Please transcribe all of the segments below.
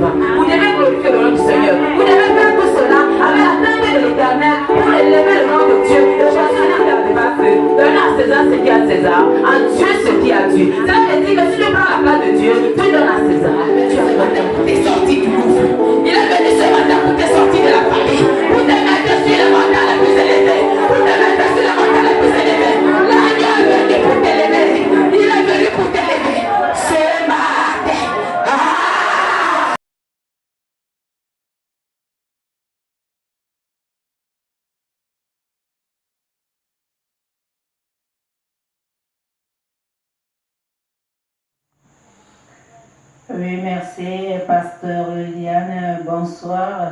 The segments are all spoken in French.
vivant. Vous devez glorifier le nom du Seigneur. Vous devez faire tout cela avec la crainte de l'Éternel pour élever le nom de Dieu. Le chancelier n'a pas fait. Donnez à César ce qui est à César, à Dieu ce qui est à Dieu. Ça veut dire que si tu prends la place de Dieu, tu donnes à César. Tu as donné pour tes sorties du gouffre. Il est venu ce matin pour tes sorties de la famille. Pour te mettre sur le mandat le plus élevé. Pour te mettre sur le mandat le plus élevé. L'agneau est venu pour t'élever. Il est venu pour t'élever. Ce matin. Oui, merci, Pasteur Liliane. Bonsoir.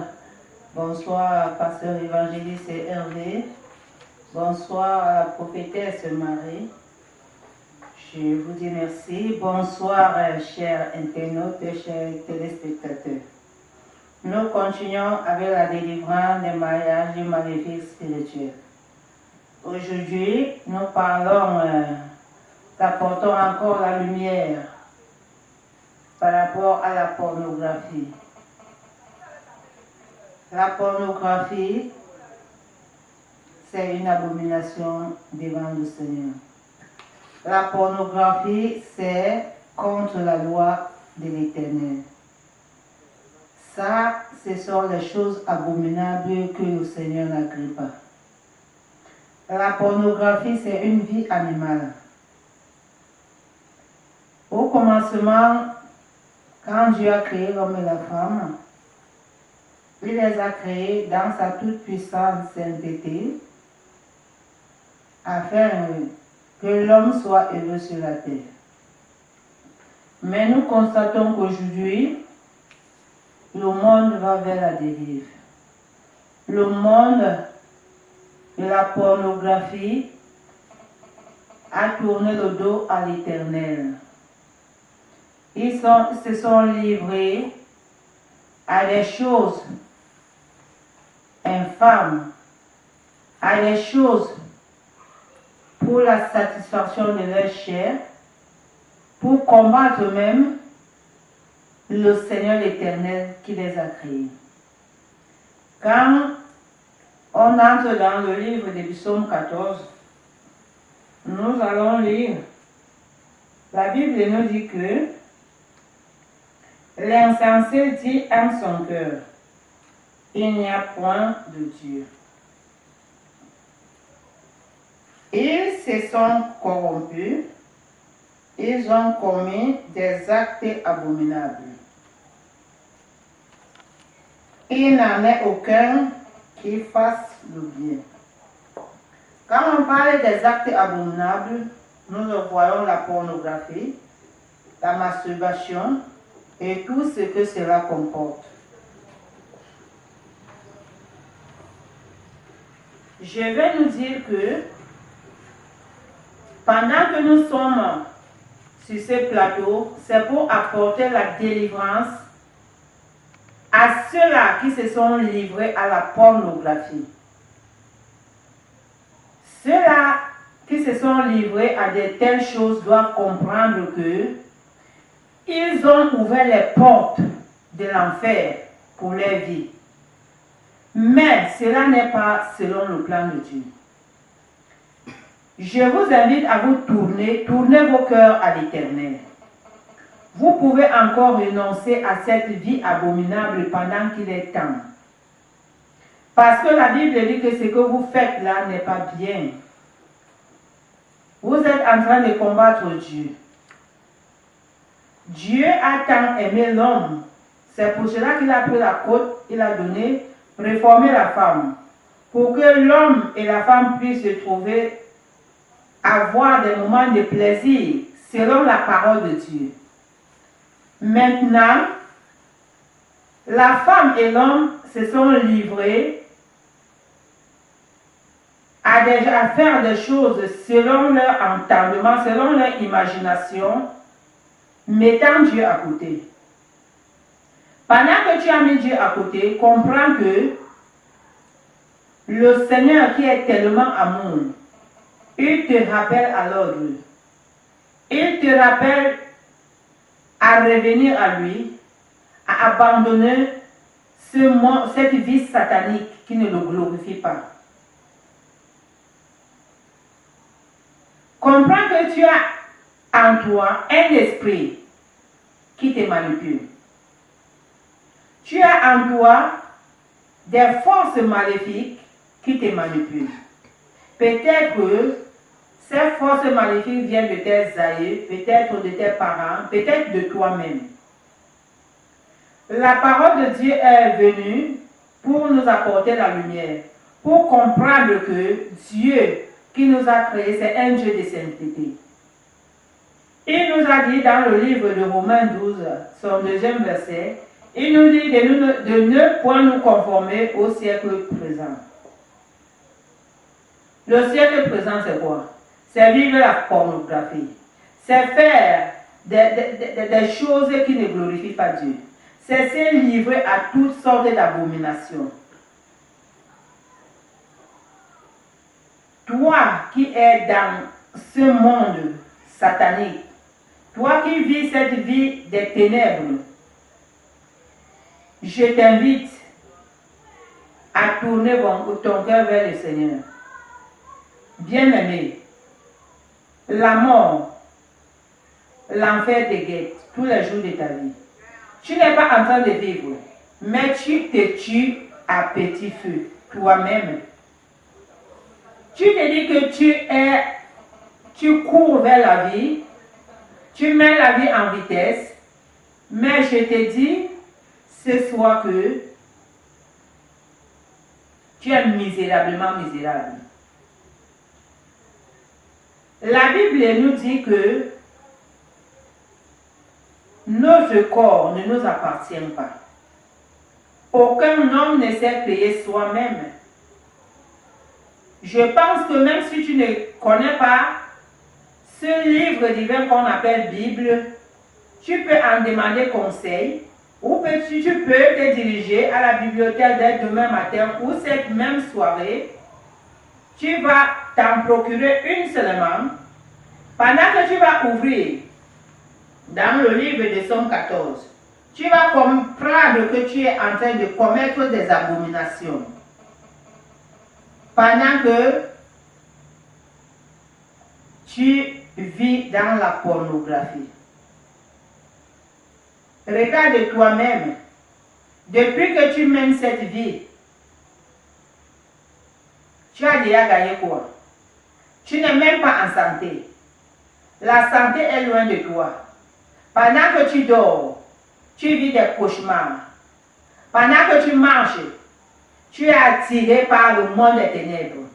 Bonsoir, Pasteur évangéliste Hervé. Bonsoir, prophétesse Marie. Je vous dis merci. Bonsoir, chers internautes et chers téléspectateurs. Nous continuons avec la délivrance des mariages du maléfique spirituel. Aujourd'hui, nous apportons encore la lumière par rapport à la pornographie. La pornographie, c'est une abomination devant le Seigneur. La pornographie, c'est contre la loi de l'Éternel. Ça, ce sont les choses abominables que le Seigneur n'agrée pas. La pornographie, c'est une vie animale. Au commencement, quand Dieu a créé l'homme et la femme, il les a créés dans sa toute-puissante sainteté, afin que l'homme soit heureux sur la terre. Mais nous constatons qu'aujourd'hui, le monde va vers la dérive. Le monde de la pornographie a tourné le dos à l'Éternel. Ils se sont livrés à des choses infâmes, à des choses pour la satisfaction de leur chair, pour combattre même le Seigneur l'Éternel qui les a créés. Quand on entre dans le livre de Psaume 14, nous allons lire, la Bible nous dit que l'insensé dit en son cœur, il n'y a point de Dieu. Ils se sont corrompus, ils ont commis des actes abominables. Il n'en est aucun qui fasse le bien. Quand on parle des actes abominables, nous voyons la pornographie, la masturbation et tout ce que cela comporte. Je vais nous dire que pendant que nous sommes sur ce plateau, c'est pour apporter la délivrance à ceux-là qui se sont livrés à la pornographie. Ceux-là qui se sont livrés à de telles choses doivent comprendre que ils ont ouvert les portes de l'enfer pour leur vie. Mais cela n'est pas selon le plan de Dieu. Je vous invite à vous tourner vos cœurs à l'Éternel. Vous pouvez encore renoncer à cette vie abominable pendant qu'il est temps. Parce que la Bible dit que ce que vous faites là n'est pas bien. Vous êtes en train de combattre Dieu. Dieu a tant aimé l'homme. C'est pour cela qu'il a pris la côte, il a donné, réformer la femme. Pour que l'homme et la femme puissent se trouver, avoir des moments de plaisir selon la parole de Dieu. Maintenant, la femme et l'homme se sont livrés à faire des choses selon leur entendement, selon leur imagination, mettant Dieu à côté. Pendant que tu as mis Dieu à côté, comprends que le Seigneur qui est tellement amour, il te rappelle à l'ordre. Il te rappelle à revenir à lui, à abandonner cette vie satanique qui ne le glorifie pas. Comprends que tu as en toi un esprit qui te manipule. Tu as en toi des forces maléfiques qui te manipulent. Peut-être que ces forces maléfiques viennent de tes aïeux, peut-être de tes parents, peut-être de toi-même. La parole de Dieu est venue pour nous apporter la lumière, pour comprendre que Dieu qui nous a créés, c'est un Dieu de sainteté. Il nous a dit dans le livre de Romains 12, son deuxième verset, il nous dit de ne point nous conformer au siècle présent. Le siècle présent, c'est quoi? C'est vivre la pornographie. C'est faire des choses qui ne glorifient pas Dieu. C'est se livrer à toutes sortes d'abominations. Toi qui es dans ce monde satanique, toi qui vis cette vie des ténèbres, je t'invite à tourner ton cœur vers le Seigneur. Bien-aimé, la mort, l'enfer te guette tous les jours de ta vie. Tu n'es pas en train de vivre, mais tu te tues à petit feu, toi-même. Tu te dis que tu cours vers la vie, tu mets la vie en vitesse, mais je te dis ce soir que tu es misérablement misérable. La Bible nous dit que notre corps ne nous appartient pas. Aucun homme ne s'est créé soi-même. Je pense que même si tu ne connais pas ce livre divin qu'on appelle Bible, tu peux en demander conseil ou tu peux te diriger à la bibliothèque dès demain matin ou cette même soirée. Tu vas t'en procurer une seulement. Pendant que tu vas ouvrir dans le livre de Somme 14, tu vas comprendre que tu es en train de commettre des abominations. Pendant que tu vis dans la pornographie. Regarde toi-même. Depuis que tu mènes cette vie, tu as déjà gagné quoi? Tu n'es même pas en santé. La santé est loin de toi. Pendant que tu dors, tu vis des cauchemars. Pendant que tu marches, tu es attiré par le monde des ténèbres.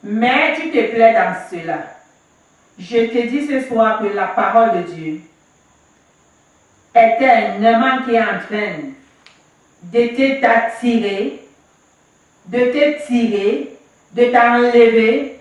Mais tu te plais dans cela. Je te dis ce soir que la parole de Dieu est un aimant qui est en train de t'attirer, de t'enlever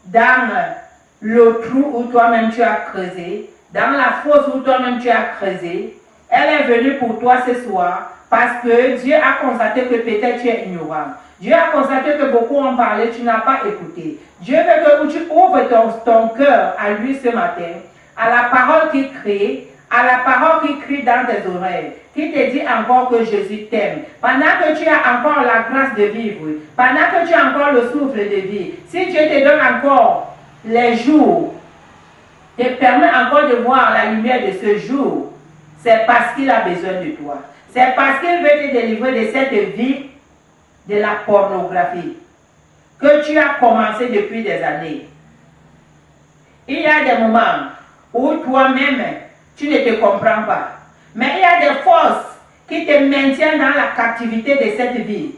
dans le trou où toi-même tu as creusé, dans la fosse où toi-même tu as creusé. Elle est venue pour toi ce soir parce que Dieu a constaté que peut-être tu es ignorant. Dieu a constaté que beaucoup ont parlé, tu n'as pas écouté. Dieu veut que tu ouvres ton cœur à lui ce matin, à la parole qui crie, à la parole qui crie dans tes oreilles, qui te dit encore que Jésus t'aime. Pendant que tu as encore la grâce de vivre, pendant que tu as encore le souffle de vie, si Dieu te donne encore les jours, te permet encore de voir la lumière de ce jour, c'est parce qu'il a besoin de toi. C'est parce qu'il veut te délivrer de cette vie de la pornographie que tu as commencé depuis des années. Il y a des moments où toi-même, tu ne te comprends pas. Mais il y a des forces qui te maintiennent dans la captivité de cette vie.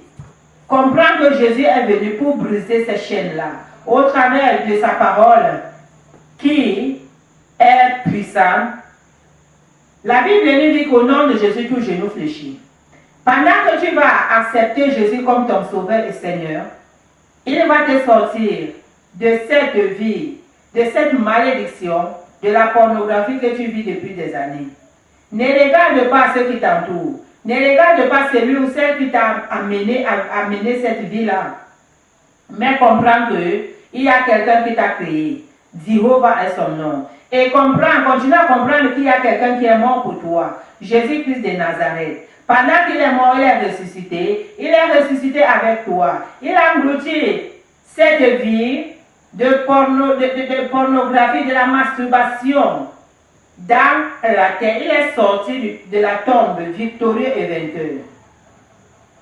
Comprends que Jésus est venu pour briser ces chaînes-là au travers de sa parole qui est puissante. La Bible nous dit qu'au nom de Jésus, tout genou fléchit. Pendant que tu vas accepter Jésus comme ton sauveur et Seigneur, il va te sortir de cette vie, de cette malédiction, de la pornographie que tu vis depuis des années. Ne regarde pas ceux qui t'entourent. Ne regarde pas celui ou celle qui t'a amené à mener cette vie-là. Mais comprends qu'il y a quelqu'un qui t'a créé. Jéhovah est son nom. Et continue à comprendre qu'il y a quelqu'un qui est mort pour toi. Jésus-Christ de Nazareth. Pendant qu'il est mort, il est ressuscité. Il est ressuscité avec toi. Il a englouti cette vie de pornographie, de la masturbation dans la terre. Il est sorti de la tombe victorieux et vainqueur.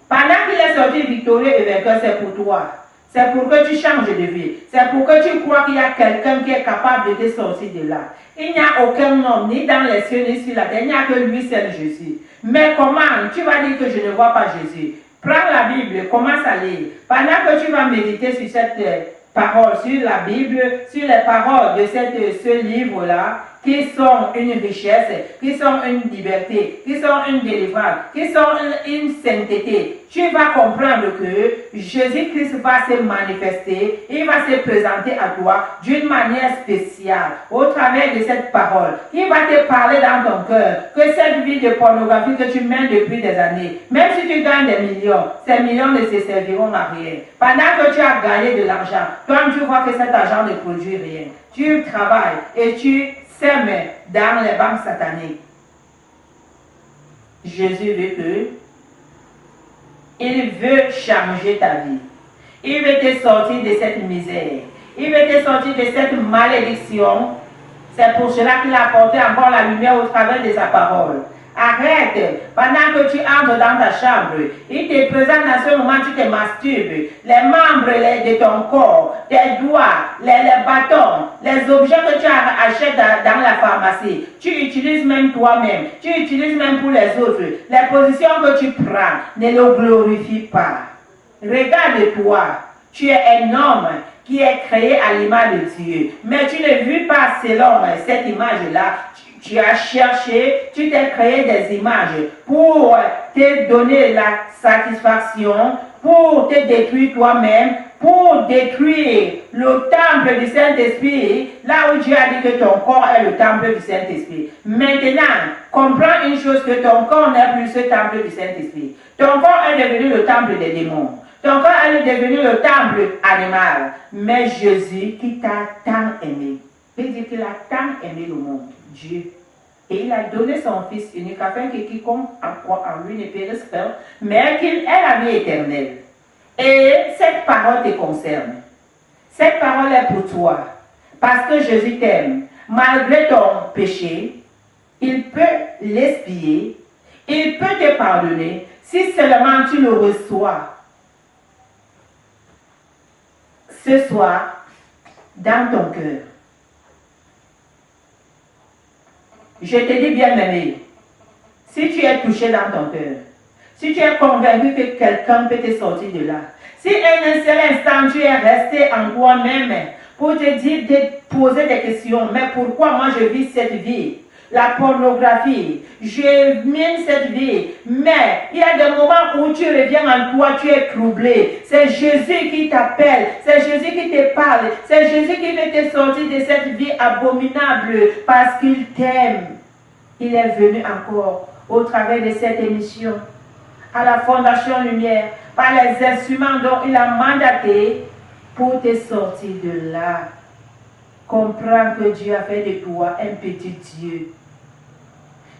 Pendant qu'il est sorti victorieux et vainqueur, c'est pour toi. C'est pour que tu changes de vie. C'est pour que tu crois qu'il y a quelqu'un qui est capable de te sortir de là. Il n'y a aucun homme, ni dans les cieux, ni sur la terre. Il n'y a que lui seul Jésus. Mais comment tu vas dire que je ne vois pas Jésus? Prends la Bible, commence à lire. Pendant que tu vas méditer sur cette parole, sur la Bible, sur les paroles de ce livre-là, qui sont une richesse, qui sont une liberté, qui sont une délivrance, qui sont une sainteté, tu vas comprendre que Jésus-Christ va se manifester, il va se présenter à toi d'une manière spéciale, au travers de cette parole. Il va te parler dans ton cœur que cette vie de pornographie que tu mènes depuis des années, même si tu gagnes des millions, ces millions ne se serviront à rien. Pendant que tu as gagné de l'argent, toi tu vois que cet argent ne produit rien. Tu travailles et tu sèmes dans les banques sataniques. Jésus veut que il veut changer ta vie. Il veut te sortir de cette misère. Il veut te sortir de cette malédiction. C'est pour cela qu'il a apporté encore la lumière au travers de sa parole. Arrête, pendant que tu entres dans ta chambre, il te présente à ce moment, tu te masturbes, les membres de ton corps, tes doigts, les bâtons, les objets que tu achètes dans la pharmacie, tu utilises même toi-même, tu utilises même pour les autres, les positions que tu prends, ne le glorifie pas. Regarde-toi, tu es un homme qui est créé à l'image de Dieu, mais tu ne vis pas selon cette image-là. Tu as cherché, tu t'es créé des images pour te donner la satisfaction, pour te détruire toi-même, pour détruire le temple du Saint-Esprit, là où Dieu a dit que ton corps est le temple du Saint-Esprit. Maintenant, comprends une chose, que ton corps n'est plus ce temple du Saint-Esprit. Ton corps est devenu le temple des démons. Ton corps est devenu le temple animal. Mais Jésus qui t'a tant aimé, il dit qu'il a tant aimé le monde, Dieu. Et il a donné son Fils unique afin que quiconque croit en lui ne périsse pas, mais qu'il ait la vie éternelle. Et cette parole te concerne. Cette parole est pour toi. Parce que Jésus t'aime. Malgré ton péché, il peut l'expier. Il peut te pardonner si seulement tu le reçois ce soir dans ton cœur. Je te dis bien aimé, si tu es touché dans ton cœur, si tu es convaincu que quelqu'un peut te sortir de là, si un seul instant tu es resté en toi-même pour te dire, te poser des questions, mais pourquoi moi je vis cette vie? La pornographie, je mène cette vie, mais il y a des moments où tu reviens en toi, tu es troublé. C'est Jésus qui t'appelle, c'est Jésus qui te parle, c'est Jésus qui veut te sortir de cette vie abominable parce qu'il t'aime. Il est venu encore au travers de cette émission, à la Fondation Lumière, par les instruments dont il a mandaté pour te sortir de là. Comprends que Dieu a fait de toi un petit Dieu.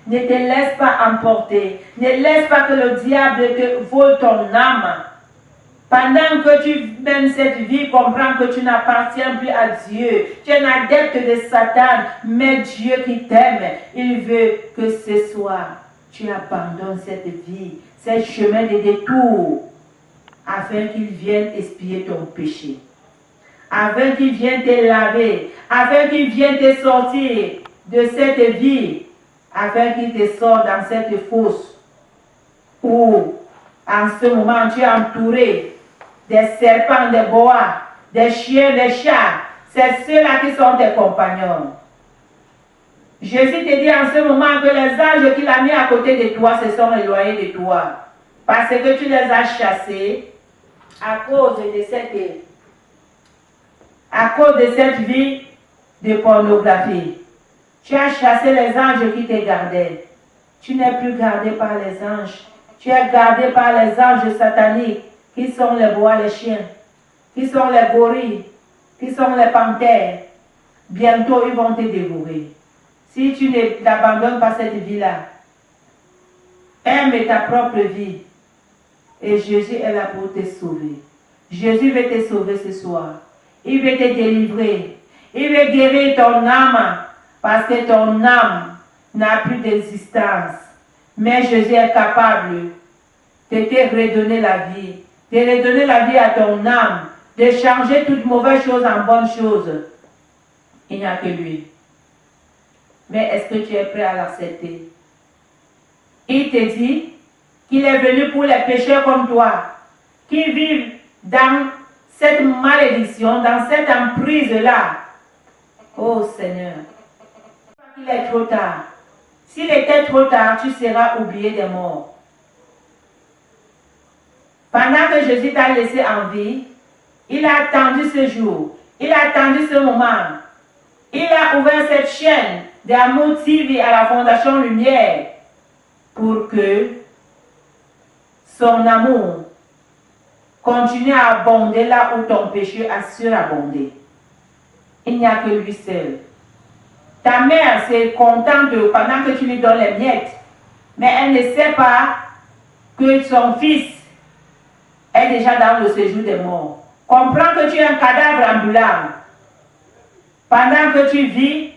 Ne te laisse pas emporter. Ne laisse pas que le diable te vole ton âme. Pendant que tu mènes cette vie, comprends que tu n'appartiens plus à Dieu. Tu es un adepte de Satan, mais Dieu qui t'aime, il veut que ce soir, tu abandonnes cette vie, ce chemin de détour, afin qu'il vienne expier ton péché. Afin qu'il vienne te laver, afin qu'il vienne te sortir de cette vie, afin qu'il te sorte dans cette fosse où en ce moment tu es entouré des serpents, des boas, des chiens, des chats. C'est ceux-là qui sont tes compagnons. Jésus te dit en ce moment que les anges qu'il a mis à côté de toi se sont éloignés de toi parce que tu les as chassés à cause de cette vie de pornographie. Tu as chassé les anges qui te gardaient. Tu n'es plus gardé par les anges. Tu es gardé par les anges sataniques, qui sont les bois, les chiens, qui sont les gorilles, qui sont les panthères. bientôt ils vont te dévorer. Si tu n'abandonnes pas cette vie-là, aime ta propre vie. Et Jésus est là pour te sauver. Jésus veut te sauver ce soir. Il veut te délivrer. Il veut guérir ton âme parce que ton âme n'a plus d'existence. Mais Jésus est capable de te redonner la vie, de redonner la vie à ton âme, de changer toute mauvaise chose en bonne chose. Il n'y a que lui. Mais est-ce que tu es prêt à l'accepter? Il te dit qu'il est venu pour les pécheurs comme toi, qui vivent dans cette malédiction, dans cette emprise-là. Oh Seigneur, il est trop tard. S'il était trop tard, tu seras oublié des morts. Pendant que Jésus t'a laissé en vie, il a attendu ce jour, il a attendu ce moment. Il a ouvert cette chaîne d'Amour TV à la Fondation Lumière pour que son amour continue à abonder là où ton péché a surabondé. Il n'y a que lui seul. Ta mère s'est contente pendant que tu lui donnes les miettes, mais elle ne sait pas que son fils est déjà dans le séjour des morts. Comprends que tu es un cadavre ambulant. Pendant que tu vis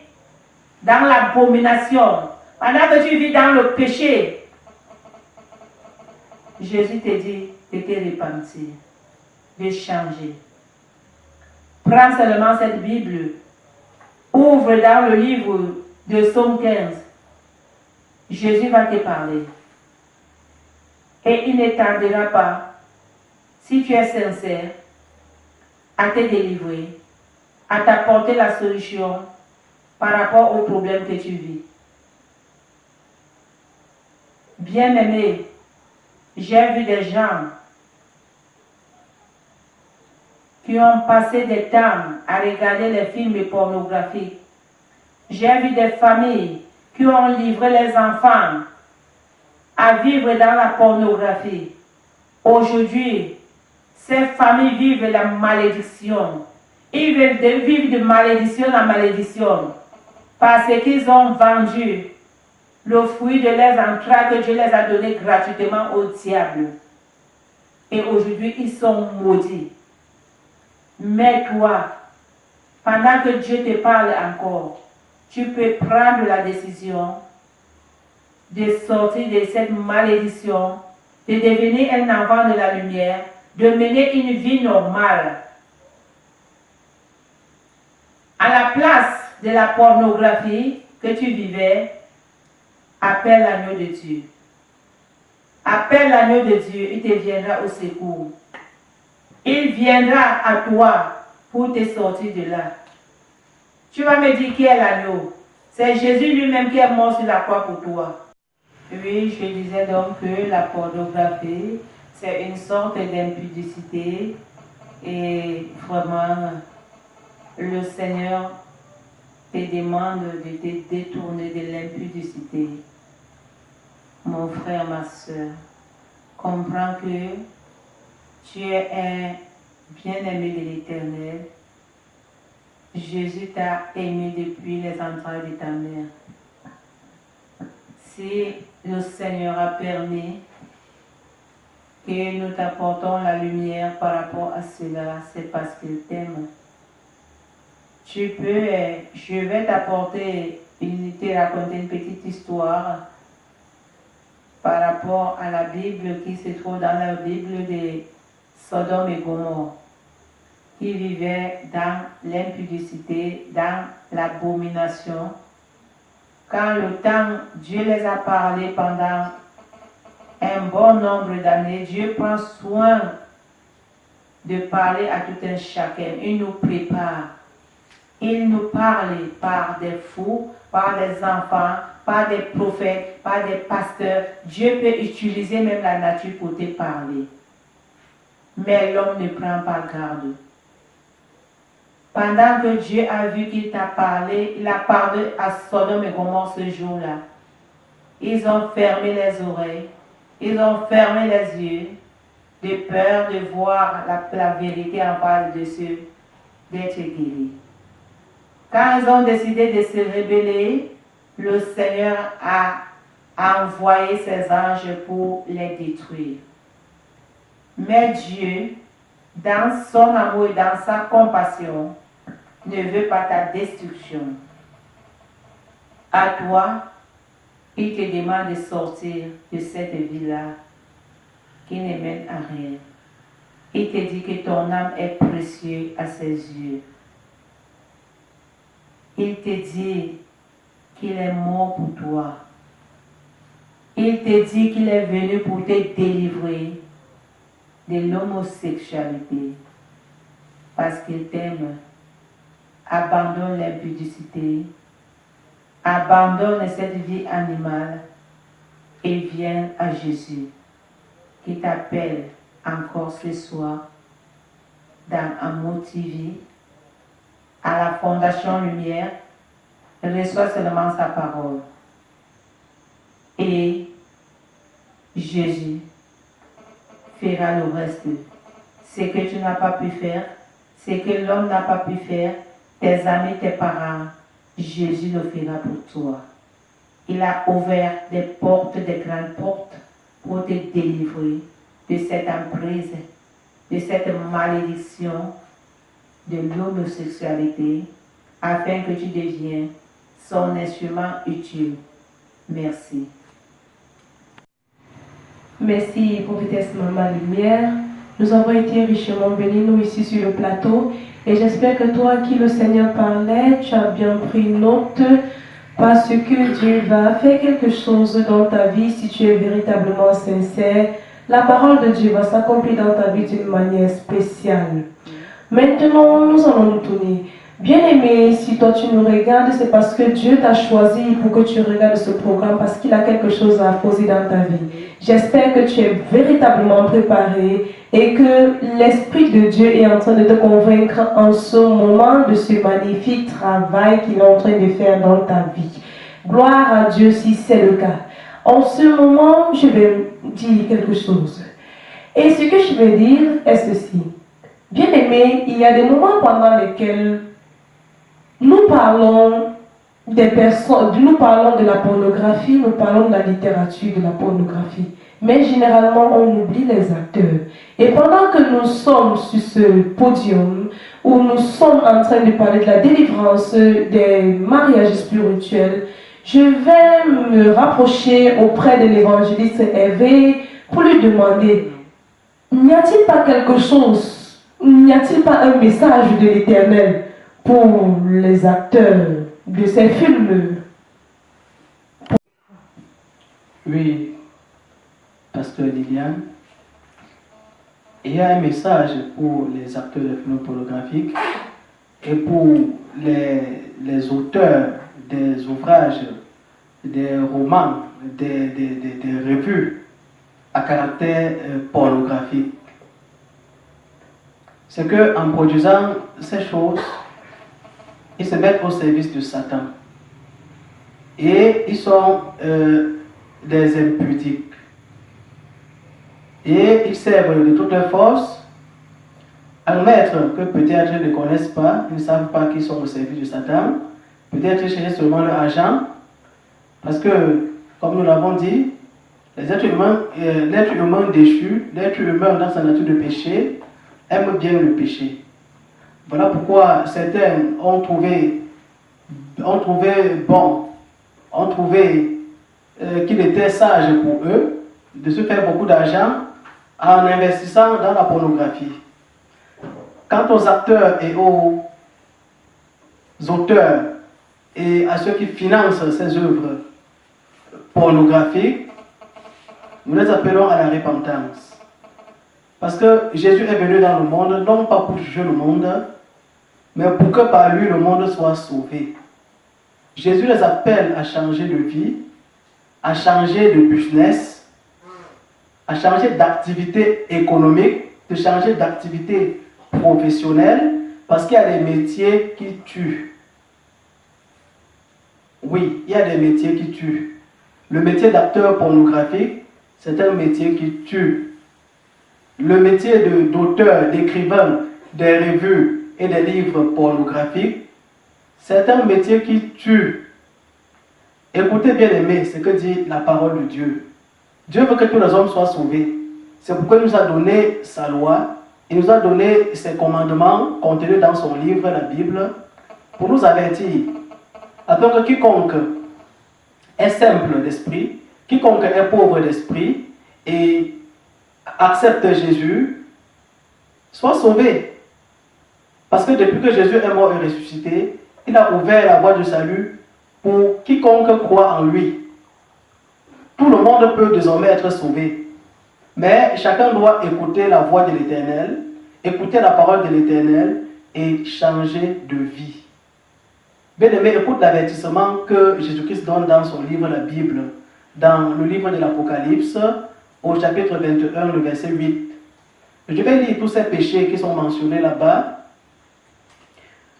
dans l'abomination, pendant que tu vis dans le péché, Jésus te dit de te repentir, de changer. Prends seulement cette Bible, ouvre dans le livre de Psaume 15. Jésus va te parler. Et il ne tardera pas, si tu es sincère, à te délivrer, à t'apporter la solution par rapport au problème que tu vis. Bien-aimé, j'ai vu des gens qui ont passé des temps à regarder les films pornographiques. J'ai vu des familles qui ont livré les enfants à vivre dans la pornographie. Aujourd'hui, ces familles vivent la malédiction. Ils vivent de malédiction en malédiction parce qu'ils ont vendu le fruit de leurs entrailles que Dieu les a donné gratuitement au diable. Et aujourd'hui, ils sont maudits. Mais toi, pendant que Dieu te parle encore, tu peux prendre la décision de sortir de cette malédiction, de devenir un enfant de la lumière, de mener une vie normale. À la place de la pornographie que tu vivais, appelle l'agneau de Dieu. Appelle l'agneau de Dieu, il te viendra au secours. Il viendra à toi pour te sortir de là. Tu vas me dire qui est l'agneau. C'est Jésus lui-même qui est mort sur la croix pour toi. Oui, je disais donc que la pornographie, c'est une sorte d'impudicité et vraiment, le Seigneur te demande de te détourner de l'impudicité. Mon frère, ma soeur, comprends que tu es un bien-aimé de l'Éternel. Jésus t'a aimé depuis les entrailles de ta mère. Si le Seigneur a permis que nous t'apportons la lumière par rapport à cela, c'est parce qu'il t'aime. Je vais te raconter une petite histoire par rapport à la Bible qui se trouve dans la Bible de Sodome et Gomorrhe, qui vivaient dans l'impudicité, dans l'abomination. Quand le temps, Dieu les a parlé pendant un bon nombre d'années, Dieu prend soin de parler à tout un chacun. Il nous prépare. Il nous parle par des fous, par des enfants, par des prophètes, par des pasteurs. Dieu peut utiliser même la nature pour te parler. Mais l'homme ne prend pas garde. Pendant que Dieu a vu qu'il t'a parlé, il a parlé à Sodome et Gomorrhe ce jour-là. Ils ont fermé les oreilles, ils ont fermé les yeux, de peur de voir la vérité en face de ceux d'être guéris. Quand ils ont décidé de se rebeller, le Seigneur a envoyé ses anges pour les détruire. Mais Dieu, dans son amour et dans sa compassion, ne veut pas ta destruction. À toi, il te demande de sortir de cette vie-là qui ne mène à rien. Il te dit que ton âme est précieuse à ses yeux. Il te dit qu'il est mort pour toi. Il te dit qu'il est venu pour te délivrer de l'homosexualité. Parce qu'il t'aime. Abandonne l'impudicité. Abandonne cette vie animale et viens à Jésus qui t'appelle encore ce soir dans Amour TV à la Fondation Lumière. Reçois seulement sa parole. Et Jésus fera le reste. Ce que tu n'as pas pu faire, ce que l'homme n'a pas pu faire, tes amis, tes parents, Jésus le fera pour toi. Il a ouvert des portes, des grandes portes pour te délivrer de cette emprise, de cette malédiction de l'homosexualité, afin que tu deviennes son instrument utile. Merci. Merci, prophétesse Maman Lumière. Nous avons été richement bénis, nous, ici sur le plateau. Et j'espère que toi, qui le Seigneur parlait, tu as bien pris note, parce que Dieu va faire quelque chose dans ta vie si tu es véritablement sincère. La parole de Dieu va s'accomplir dans ta vie d'une manière spéciale. Maintenant, nous allons nous tourner. Bien-aimé, si toi tu nous regardes, c'est parce que Dieu t'a choisi pour que tu regardes ce programme, parce qu'il a quelque chose à poser dans ta vie. J'espère que tu es véritablement préparé et que l'Esprit de Dieu est en train de te convaincre en ce moment de ce magnifique travail qu'il est en train de faire dans ta vie. Gloire à Dieu si c'est le cas. En ce moment, je vais dire quelque chose. Et ce que je vais dire est ceci. Bien-aimé, il y a des moments pendant lesquels nous parlons des personnes, nous parlons de la pornographie, nous parlons de la littérature de la pornographie. Mais généralement, on oublie les acteurs. Et pendant que nous sommes sur ce podium, où nous sommes en train de parler de la délivrance des mariages spirituels, je vais me rapprocher auprès de l'évangéliste Hervé pour lui demander, n'y a-t-il pas quelque chose, n'y a-t-il pas un message de l'Éternel pour les acteurs de ces films? Oui, Pasteur Liliane, il y a un message pour les acteurs de films pornographiques et pour les auteurs des ouvrages, des romans, des revues à caractère pornographique. C'est qu'en produisant ces choses, ils se mettent au service de Satan. Et ils sont des impudiques. Et ils servent de toute leur force à admettre que peut-être ils ne connaissent pas, ils ne savent pas qu'ils sont au service de Satan. Peut-être ils cherchent seulement leur argent. Parce que, comme nous l'avons dit, l'être humain déchu, l'être humain dans sa nature de péché, aime bien le péché. Voilà pourquoi certains ont trouvé qu'il était sage pour eux de se faire beaucoup d'argent en investissant dans la pornographie. Quant aux acteurs et aux auteurs et à ceux qui financent ces œuvres pornographiques, nous les appelons à la repentance. Parce que Jésus est venu dans le monde, non pas pour juger le monde, mais pour que par lui le monde soit sauvé. Jésus les appelle à changer de vie, à changer de business, à changer d'activité économique, de changer d'activité professionnelle, parce qu'il y a des métiers qui tuent. Oui, il y a des métiers qui tuent. Le métier d'acteur pornographique, c'est un métier qui tue. Le métier d'auteur, d'écrivain des revues et des livres pornographiques, C'est un métier qui tue. Écoutez bien aimés ce que dit la parole de Dieu. Dieu veut que tous les hommes soient sauvés. C'est pourquoi il nous a donné sa loi. Il nous a donné ses commandements contenus dans son livre, la Bible, pour nous avertir. Afin que quiconque est simple d'esprit, quiconque est pauvre d'esprit et accepte Jésus, soit sauvé. Parce que depuis que Jésus est mort et ressuscité, il a ouvert la voie du salut pour quiconque croit en lui. Tout le monde peut désormais être sauvé. Mais chacun doit écouter la voix de l'Éternel, écouter la parole de l'Éternel et changer de vie. Bien-aimé, écoute l'avertissement que Jésus-Christ donne dans son livre, la Bible, dans le livre de l'Apocalypse, au chapitre 21, le verset 8. Je vais lire tous ces péchés qui sont mentionnés là-bas.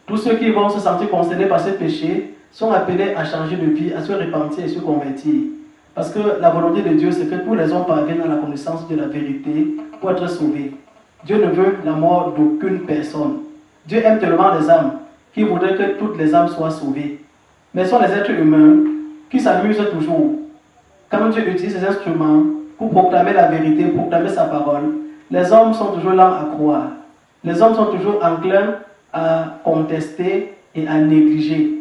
Tous ceux qui vont se sentir concernés par ces péchés sont appelés à changer de vie, à se repentir et se convertir. Parce que la volonté de Dieu, c'est que tous les hommes parviennent à la connaissance de la vérité pour être sauvés. Dieu ne veut la mort d'aucune personne. Dieu aime tellement les âmes qu'il voudrait que toutes les âmes soient sauvées. Mais ce sont les êtres humains qui s'amusent toujours. Quand Dieu utilise ces instruments pour proclamer la vérité, pour proclamer sa parole, les hommes sont toujours lents à croire. Les hommes sont toujours enclins à contester et à négliger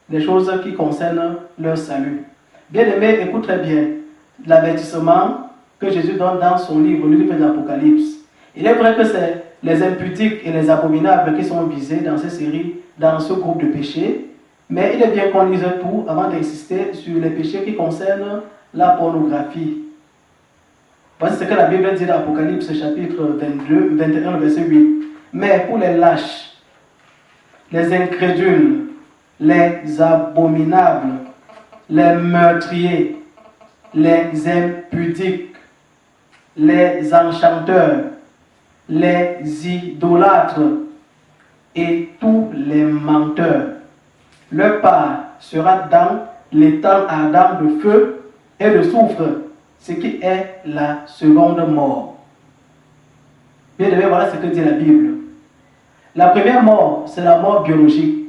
les choses qui concernent leur salut. Bien-aimé, écoute très bien l'avertissement que Jésus donne dans son livre, le livre de l'Apocalypse. Il est vrai que c'est les impudiques et les abominables qui sont visés dans ces séries, dans ce groupe de péchés, mais il est bien qu'on lise tout avant d'insister sur les péchés qui concernent la pornographie. Voici ce que la Bible dit dans l'Apocalypse chapitre 21, verset 8. Mais pour les lâches, les incrédules, les abominables, les meurtriers, les impudiques, les enchanteurs, les idolâtres et tous les menteurs, leur part sera dans l'étang ardent de feu et de soufre, ce qui est la seconde mort. Bien aimé, voilà ce que dit la Bible. La première mort, c'est la mort biologique.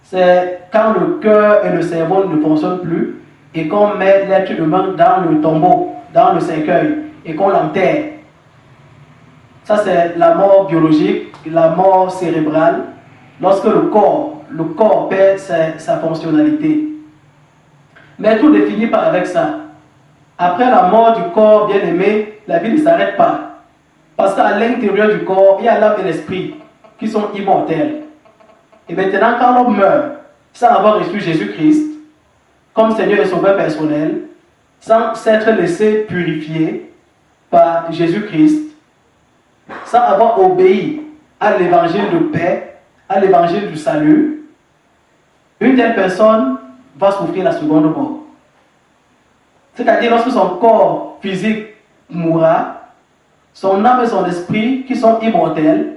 C'est quand le cœur et le cerveau ne fonctionnent plus et qu'on met l'être humain dans le tombeau, dans le cercueil et qu'on l'enterre. Ça, c'est la mort biologique, la mort cérébrale, lorsque le corps perd sa fonctionnalité. Mais tout n'est fini pas avec ça. Après la mort du corps, bien aimé, la vie ne s'arrête pas. Parce qu'à l'intérieur du corps, il y a l'âme et l'esprit qui sont immortels. Et maintenant, quand l'homme meurt, sans avoir reçu Jésus-Christ comme Seigneur et Sauveur personnel, sans s'être laissé purifier par Jésus-Christ, sans avoir obéi à l'évangile de paix, à l'évangile du salut, une telle personne va souffrir la seconde mort. C'est-à-dire lorsque son corps physique mourra, son âme et son esprit, qui sont immortels,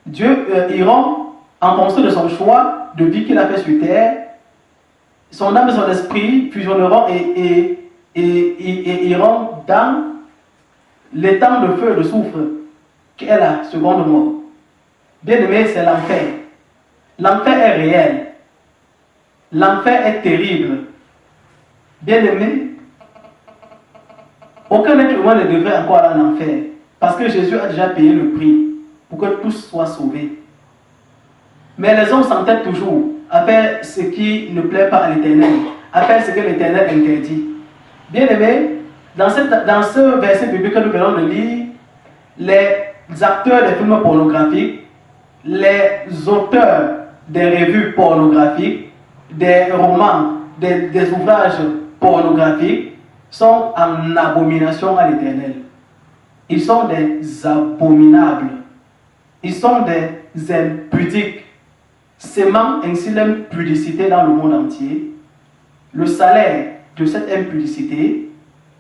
Dieu iront en fonction de son choix de vie qu'il a fait sur terre. Son âme et son esprit fusionneront et iront dans l'étang de feu et de soufre, qui est la seconde mort. Bien aimé, c'est l'enfer. L'enfer est réel. L'enfer est terrible. Bien aimé, aucun être humain ne devrait encore aller en enfer, parce que Jésus a déjà payé le prix pour que tous soient sauvés. Mais les hommes s'entêtent toujours à faire ce qui ne plaît pas à l'Éternel, à faire ce que l'Éternel interdit. Bien aimé, dans ce verset biblique que nous venons de lire, les acteurs des films pornographiques, les auteurs des revues pornographiques, des romans, des ouvrages pornographiques sont en abomination à l'Éternel. Ils sont des abominables. Ils sont des impudiques, sémant ainsi l'impudicité dans le monde entier. Le salaire de cette impudicité,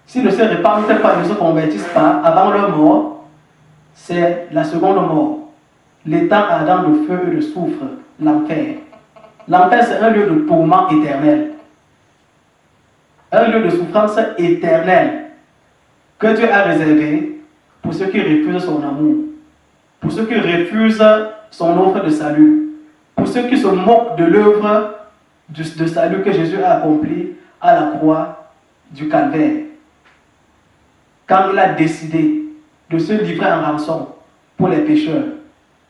s'ils ne se répandent pas, ne se convertissent pas avant leur mort, c'est la seconde mort. L'étang ardent de feu et de soufre, l'enfer. L'enfer, c'est un lieu de tourment éternel. Un lieu de souffrance éternelle que Dieu a réservé pour ceux qui refusent son amour, pour ceux qui refusent son offre de salut. pour ceux qui se moquent de l'œuvre de salut que Jésus a accompli à la croix du Calvaire. Quand il a décidé de se livrer en rançon pour les pécheurs,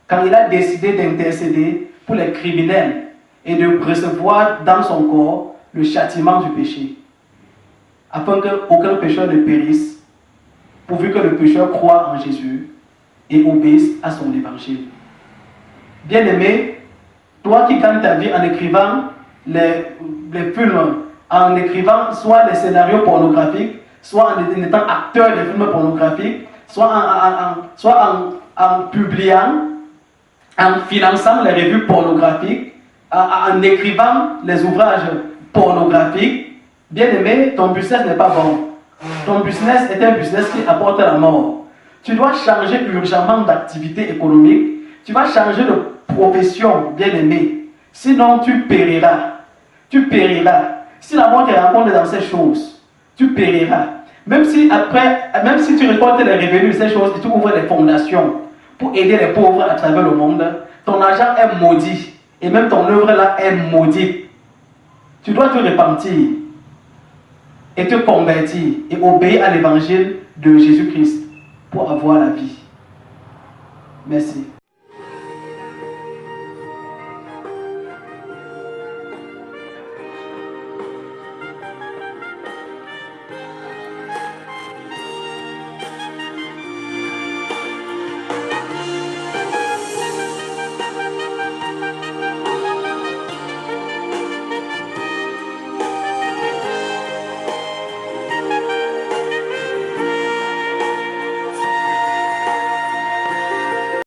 quand il a décidé d'intercéder pour les criminels et de recevoir dans son corps le châtiment du péché, afin qu'aucun pécheur ne périsse, pourvu que le pécheur croie en Jésus et obéisse à son évangile. Bien-aimé, toi qui gagnes ta vie en écrivant les films, en écrivant soit les scénarios pornographiques, soit en étant acteur des films pornographiques, soit en publiant, en finançant les revues pornographiques, en écrivant les ouvrages pornographiques, bien aimé, ton business n'est pas bon. Ton business est un business qui apporte la mort. Tu dois changer urgemment d'activité économique. Tu vas changer de profession, bien aimé. Sinon, tu périras. Tu périras. Si la mort te rencontre dans ces choses, tu périras. Même si tu récoltes les revenus de ces choses et tu ouvres des fondations pour aider les pauvres à travers le monde, ton argent est maudit. Et même ton œuvre là est maudite. Tu dois te repentir et te convertir et obéir à l'évangile de Jésus-Christ pour avoir la vie. Merci.